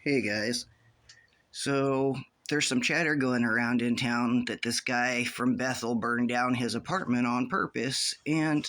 Hey guys. So there's some chatter going around in town that this guy from Bethel burned down his apartment on purpose, and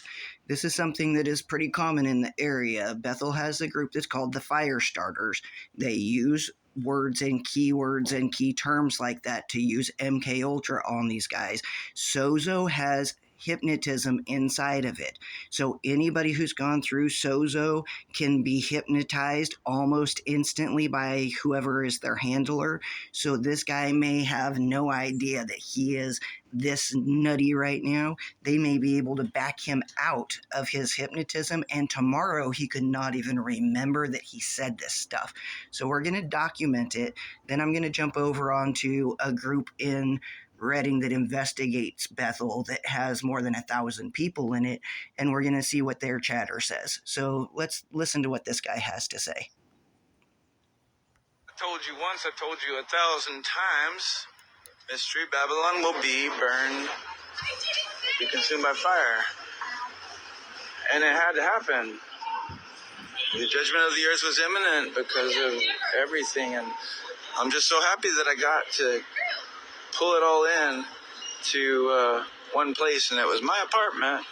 this is something that is pretty common in the area. Bethel has a group that's called the Fire Starters. They use words and keywords and key terms like that to use MK Ultra on these guys. Sozo has hypnotism inside of it. So anybody who's gone through Sozo can be hypnotized almost instantly by whoever is their handler. So this guy may have no idea that he is this nutty right now. They may be able to back him out of his hypnotism, and tomorrow he could not even remember that he said this stuff. So we're going to document it. Then I'm going to jump over onto a group in Reading that investigates Bethel that has more than 1,000 people in it, and we're going to see what their chatter says. So let's listen to what this guy has to say. I told you once, I told you 1,000 times, Mystery Babylon will be burned, be consumed by fire. And it had to happen. The judgment of the earth was imminent because of everything, and I'm just so happy that I got to pull it all in to one place, and it was my apartment.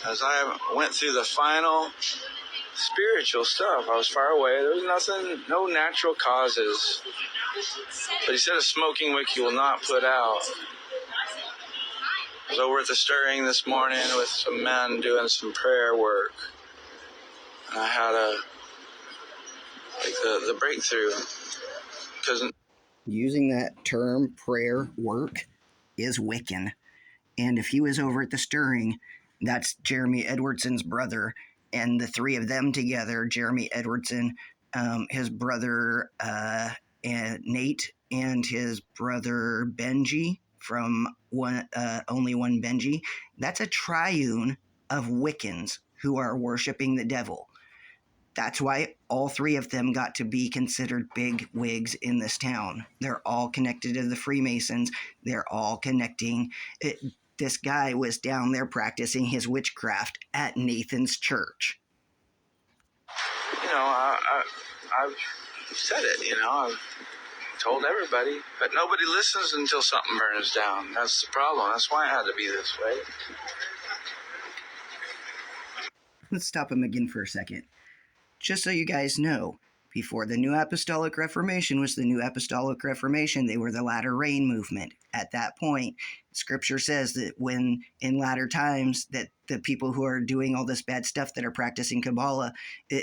As I went through the final spiritual stuff, I was far away. There was nothing, no natural causes. But he said a smoking wick he will not put out. I was over at the stirring this morning with some men doing some prayer work. And I had the breakthrough. Because using that term, prayer work, is Wiccan. And if he was over at the stirring, that's Jeremy Edwardson's brother. And the three of them together, Jeremy Edwardson, his brother Nate, and his brother Benji from Only One Benji, that's a triune of Wiccans who are worshiping the devil. That's why all three of them got to be considered big wigs in this town. They're all connected to the Freemasons. They're all connecting. This guy was down there practicing his witchcraft at Nathan's church. You know, I've said it, I've told everybody, but nobody listens until something burns down. That's the problem. That's why it had to be this way. Let's stop him again for a second. Just so you guys know, before the New Apostolic Reformation was the New Apostolic Reformation, they were the Latter Rain movement. At that point, Scripture says that when in latter times that the people who are doing all this bad stuff that are practicing Kabbalah,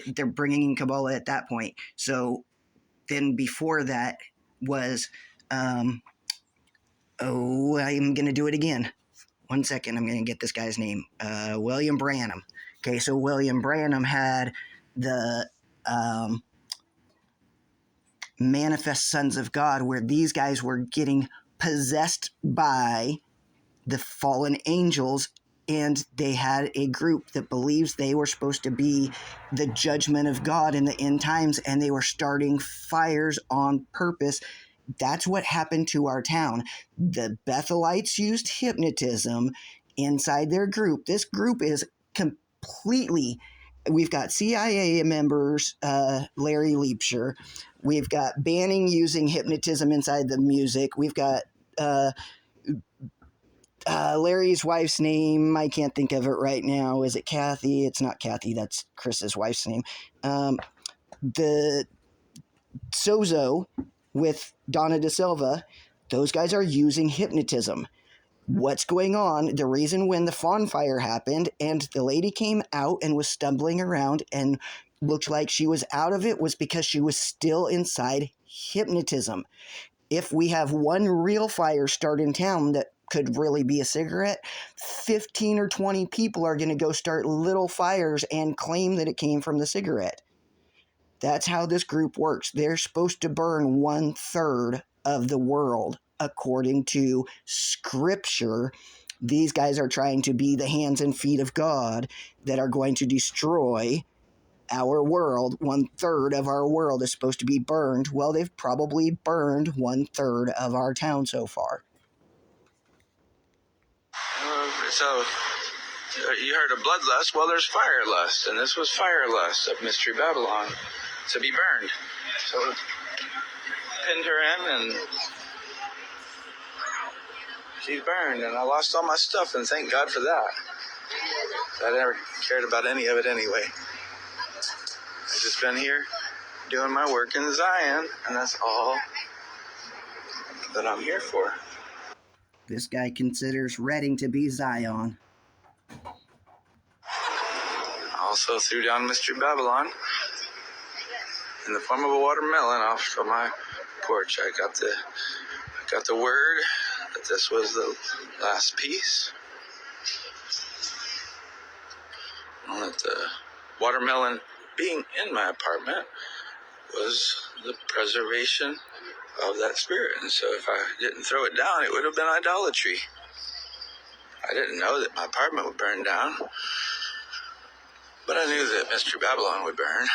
they're bringing in Kabbalah at that point. So then before that was, I'm going to do it again. 1 second, I'm going to get this guy's name. William Branham. Okay, so William Branham had the Manifest Sons of God, where these guys were getting possessed by the fallen angels, and they had a group that believes they were supposed to be the judgment of God in the end times, and they were starting fires on purpose. That's what happened to our town. The Bethelites used hypnotism inside their group. This group is completely... We've got CIA members, Larry Leapshire. We've got Banning using hypnotism inside the music. We've got Larry's wife's name. I can't think of it right now. Is it Kathy? It's not Kathy. That's Chris's wife's name. The Sozo with Donna Da Silva, those guys are using hypnotism. What's going on? The reason when the fawn fire happened and the lady came out and was stumbling around and looked like she was out of it was because she was still inside hypnotism. If we have one real fire start in town that could really be a cigarette, 15 or 20 people are going to go start little fires and claim that it came from the cigarette. That's how this group works. They're supposed to burn 1/3 of the world. According to Scripture, these guys are trying to be the hands and feet of God that are going to destroy our world. 1/3 of our world is supposed to be burned. Well, they've probably burned 1/3 of our town so far. So, you heard of bloodlust. Well, there's fire lust, and this was fire lust of Mystery Babylon. to be burned. So pinned her in, and she's burned, and I lost all my stuff, and thank God for that. I never cared about any of it anyway. I've just been here doing my work in Zion, and that's all that I'm here for. This guy considers Reading to be Zion. I also threw down Mystery Babylon in the form of a watermelon off of my porch. I got the word that this was the last piece. And that the watermelon being in my apartment was the preservation of that spirit. And so if I didn't throw it down, it would have been idolatry. I didn't know that my apartment would burn down, but I knew that Mystery Babylon would burn.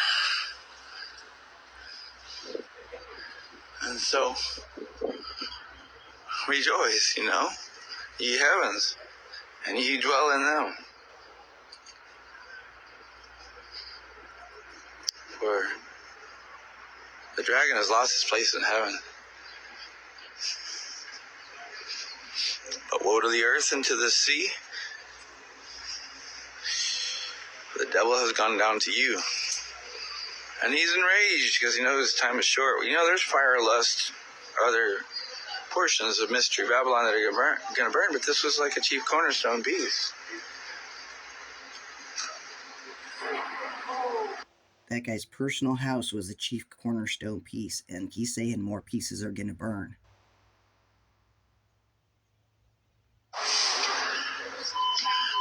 And so, rejoice, ye heavens, and ye dwell in them. For the dragon has lost his place in heaven. But woe to the earth and to the sea, for the devil has gone down to you. And he's enraged because he knows time is short. There's fire, lust, other portions of Mystery Babylon that are going to burn, but this was like a chief cornerstone piece. That guy's personal house was the chief cornerstone piece, and he's saying more pieces are going to burn.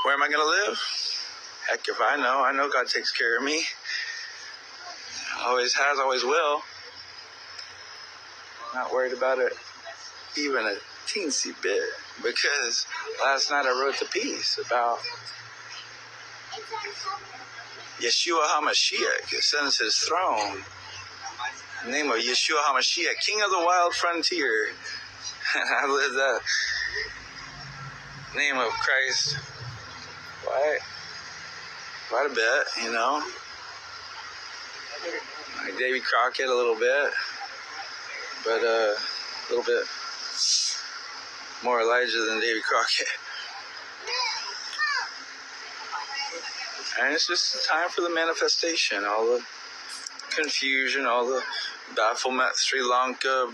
Where am I going to live? Heck, if I know God takes care of me. Always has, always will. Not worried about it even a teensy bit, because last night I wrote the piece about Yeshua HaMashiach ascends his throne. The name of Yeshua HaMashiach, King of the Wild Frontier. And I lived that name of Christ quite a bit, Like Davy Crockett a little bit, but a little bit more Elijah than Davy Crockett. And it's just a time for the manifestation, all the confusion, all the Baphomet, Sri Lanka,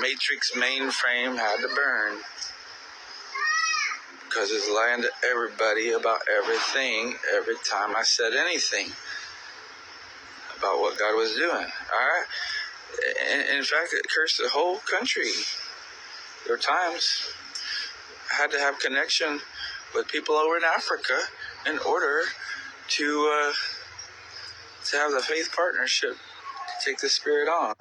Matrix mainframe had to burn. Because it's lying to everybody about everything every time I said anything about what God was doing. Alright? In fact, it cursed the whole country. There were times I had to have connection with people over in Africa in order to have the faith partnership to take the spirit on.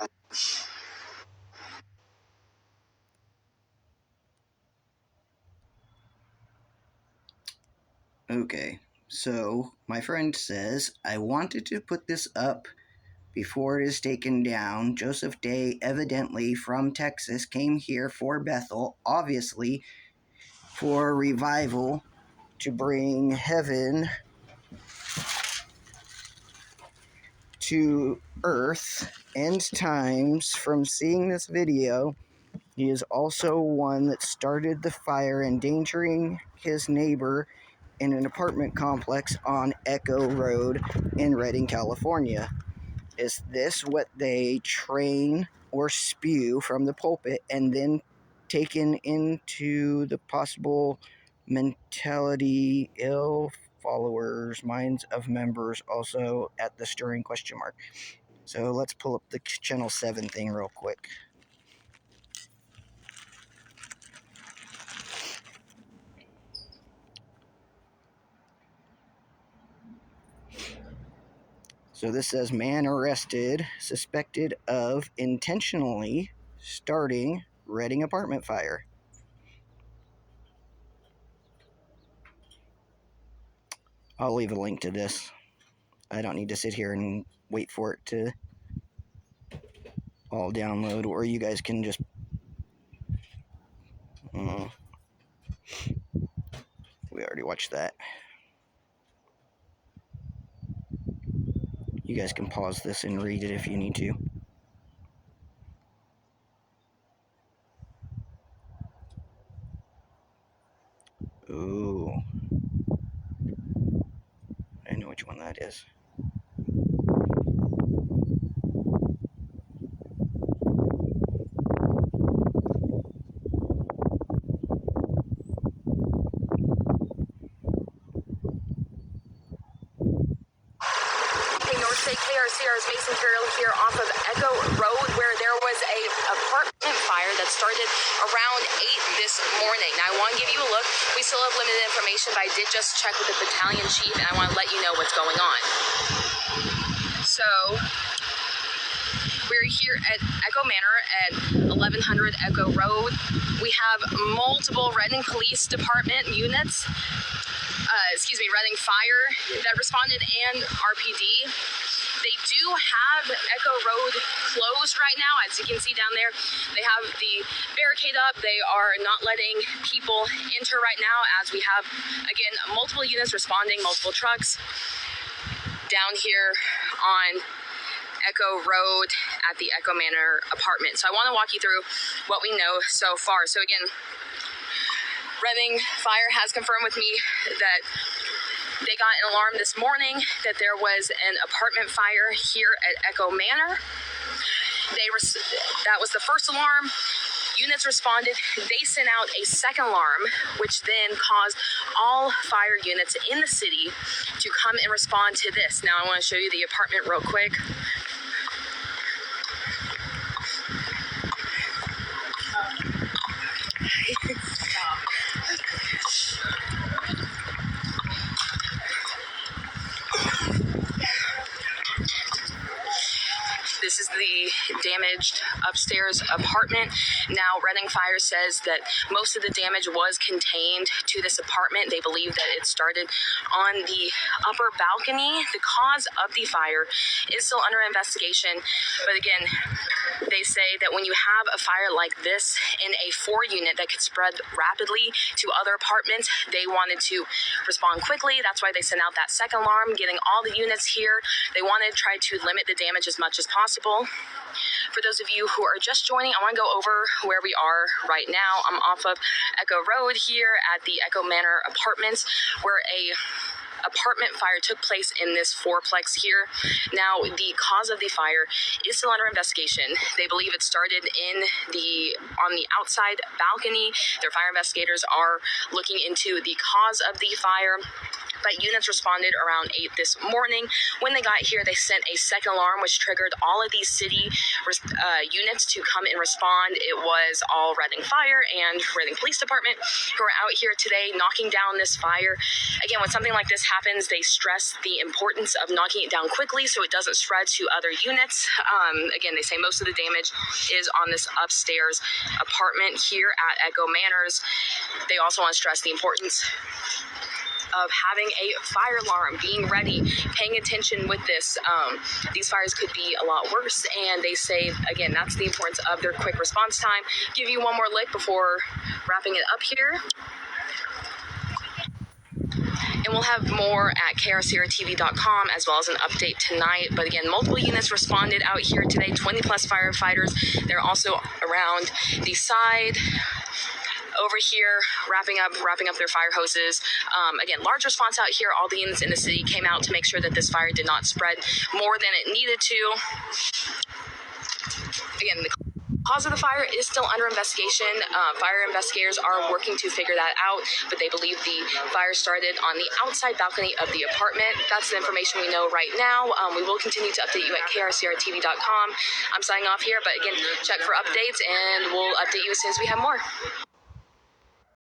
Okay, so my friend says, I wanted to put this up before it is taken down. Joseph Day, evidently from Texas, came here for Bethel, obviously for revival, to bring heaven to earth, end times. From seeing this video, he is also one that started the fire, endangering his neighbor in an apartment complex on Echo Road in Redding, California. Is this what they train or spew from the pulpit and then taken into the possible mentality ill followers, minds of members, also at the stirring question mark? So let's pull up the Channel 7 thing real quick. So this says, man arrested, suspected of intentionally starting Reading apartment fire. I'll leave a link to this. I don't need to sit here and wait for it to all download, or you guys can just we already watched that. You guys can pause this and read it if you need to. Ooh. I know which one that is. KRCR's Mason Carroll here off of Echo Road, where there was a apartment fire that started around 8 this morning. Now, I want to give you a look. We still have limited information, but I did just check with the battalion chief, and I want to let you know what's going on. So, we're here at Echo Manor at 1100 Echo Road. We have multiple Reading Police Department units, Reading Fire that responded, and RPD. They do have Echo Road closed right now. As you can see down there, they have the barricade up. They are not letting people enter right now, as we have, again, multiple units responding, multiple trucks down here on Echo Road at the Echo Manor apartment. So I want to walk you through what we know so far. So again, Reading Fire has confirmed with me that they got an alarm this morning that there was an apartment fire here at Echo Manor. That was the first alarm. Units responded. They sent out a second alarm, which then caused all fire units in the city to come and respond to this. Now I want to show you the apartment real quick. This is the damaged upstairs apartment. Now, Reading Fire says that most of the damage was contained to this apartment. They believe that it started on the upper balcony. The cause of the fire is still under investigation. But again, they say that when you have a fire like this in a 4-unit that could spread rapidly to other apartments, they wanted to respond quickly. That's why they sent out that second alarm, getting all the units here. They wanted to try to limit the damage as much as possible. For those of you who are just joining, I want to go over where we are right now. I'm off of Echo Road here at the Echo Manor Apartments, where a apartment fire took place in this 4-plex here. Now, the cause of the fire is still under investigation. They believe it started on the outside balcony. Their fire investigators are looking into the cause of the fire. But units responded around 8 this morning. When they got here, they sent a second alarm, which triggered all of these city units to come and respond. It was all Reading Fire and Reading Police Department who are out here today knocking down this fire. Again, when something like this happens, they stress the importance of knocking it down quickly so it doesn't spread to other units. Again, they say most of the damage is on this upstairs apartment here at Echo Manors. They also want to stress the importance of having a fire alarm, being ready, paying attention with this. These fires could be a lot worse, and they say, again, that's the importance of their quick response time. Give you one more lick before wrapping it up here. And we'll have more at krcrtv.com, as well as an update tonight. But again, multiple units responded out here today, 20 plus firefighters. They're also around the side over here, wrapping up their fire hoses. Again, large response out here. All the units in the city came out to make sure that this fire did not spread more than it needed to. Again, the cause of the fire is still under investigation. Fire investigators are working to figure that out, but they believe the fire started on the outside balcony of the apartment. That's the information we know right now. We will continue to update you at krcrtv.com. I'm signing off here, but again, check for updates, and we'll update you as soon as we have more.